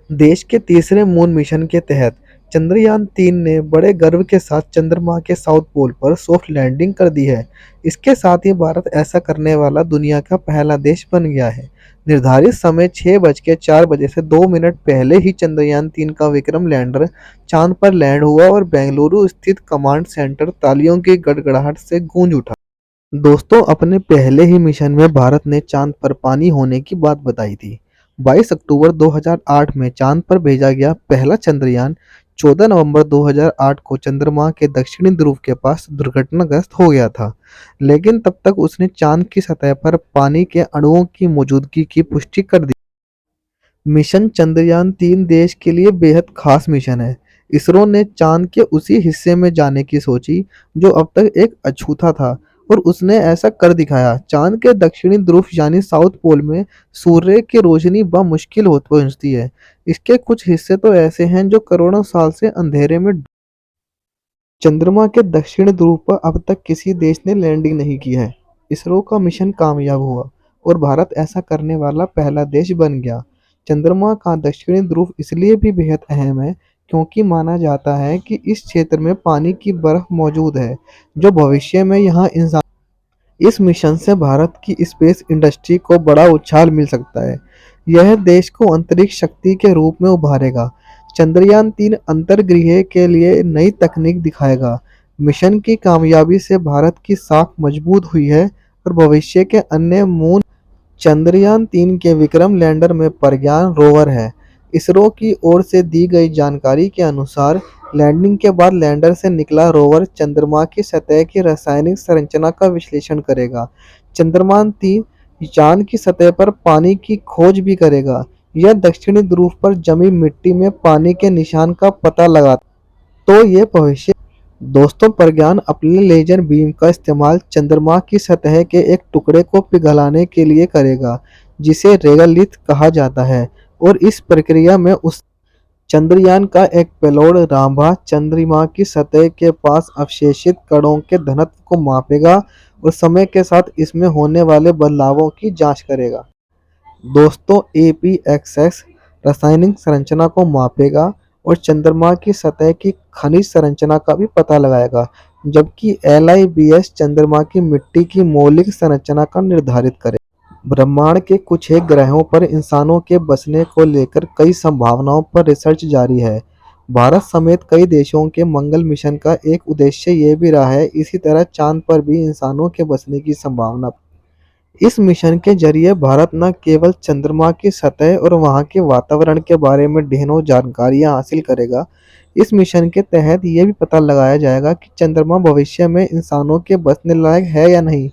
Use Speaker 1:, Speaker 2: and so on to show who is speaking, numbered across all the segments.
Speaker 1: देश के तीसरे मून मिशन के तहत चंद्रयान-3 ने बड़े गर्व के साथ चंद्रमा के साउथ पोल पर सॉफ्ट लैंडिंग कर दी है। इसके साथ ही भारत ऐसा करने वाला दुनिया का पहला देश बन गया है। निर्धारित समय 6:04 से 2 मिनट पहले ही चंद्रयान-3 का विक्रम लैंडर चांद पर लैंड हुआ और बेंगलुरु स्थित कमांड सेंटर तालियों की गड़गड़ाहट से गूंज उठा। दोस्तों, अपने पहले ही मिशन में भारत ने चांद पर पानी होने की बात बताई थी। 22 अक्टूबर 2008 में चांद पर भेजा गया पहला चंद्रयान 14 नवंबर 2008 को चंद्रमा के दक्षिणी ध्रुव के पास दुर्घटनाग्रस्त हो गया था। लेकिन तब तक उसने चांद की सतह पर पानी के अणुओं की मौजूदगी की पुष्टि कर दी। मिशन चंद्रयान-3 देश के लिए बेहद खास मिशन है। इसरो ने चांद के उसी हिस्से में जाने की सोची जो अब तक एक अछूता था, और उसने ऐसा कर दिखाया। चांद के दक्षिणी ध्रुव यानी साउथ पोल में सूर्य की रोशनी बमुश्किल हो पहुंचती है। इसके कुछ हिस्से तो ऐसे हैं जो करोड़ों साल से अंधेरे में। चंद्रमा के दक्षिण ध्रुव पर अब तक किसी देश ने लैंडिंग नहीं की है। इसरो का मिशन कामयाब हुआ और भारत ऐसा करने वाला पहला देश बन गया। चंद्रमा का दक्षिणी ध्रुव इसलिए भी बेहद अहम है क्योंकि माना जाता है कि इस क्षेत्र में पानी की बर्फ मौजूद है, जो भविष्य में यहाँ इंसान। इस मिशन से भारत की स्पेस इंडस्ट्री को बड़ा उछाल मिल सकता है। यह देश को अंतरिक्ष शक्ति के रूप में उभारेगा। चंद्रयान-3 अंतर्गृह के लिए नई तकनीक दिखाएगा। मिशन की कामयाबी से भारत की साख मजबूत हुई है और भविष्य के अन्य मून। चंद्रयान-3 के विक्रम लैंडर में प्रज्ञान रोवर है। इसरो की ओर से दी गई जानकारी के अनुसार लैंडिंग के बाद लैंडर से निकला रोवर चंद्रमा की सतह की रासायनिक संरचना का विश्लेषण करेगा। चंद्रयान-3 चांद की सतह पर पानी की खोज भी करेगा। यह दक्षिणी ध्रुव पर जमी मिट्टी में पानी के निशान का पता लगा। तो ये भविष्य। दोस्तों, प्रज्ञान अपने लेजर बीम का इस्तेमाल चंद्रमा की सतह के एक टुकड़े को पिघलाने के लिए करेगा, जिसे रेगालिथ कहा जाता है, और इस प्रक्रिया में उस चंद्रयान का एक पेलोड रामबा चंद्रमा की सतह के पास अवशेषित कणों के घनत्व को मापेगा और समय के साथ इसमें होने वाले बदलावों की जांच करेगा। दोस्तों, एपीएक्सएस रासायनिक संरचना को मापेगा और चंद्रमा की सतह की खनिज संरचना का भी पता लगाएगा, जबकि एलआईबीएस चंद्रमा की मिट्टी की मौलिक संरचना का निर्धारित करेगा। ब्रह्मांड के कुछ एक ग्रहों पर इंसानों के बसने को लेकर कई संभावनाओं पर रिसर्च जारी है। भारत समेत कई देशों के मंगल मिशन का एक उद्देश्य ये भी रहा है। इसी तरह चांद पर भी इंसानों के बसने की संभावना। इस मिशन के जरिए भारत न केवल चंद्रमा की सतह और वहां के वातावरण के बारे में ढेरों जानकारियां हासिल करेगा। इस मिशन के तहत ये भी पता लगाया जाएगा कि चंद्रमा भविष्य में इंसानों के बसने लायक है या नहीं।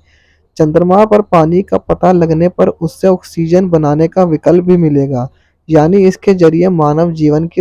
Speaker 1: चंद्रमा पर पानी का पता लगने पर उससे ऑक्सीजन बनाने का विकल्प भी मिलेगा, यानी इसके जरिए मानव जीवन की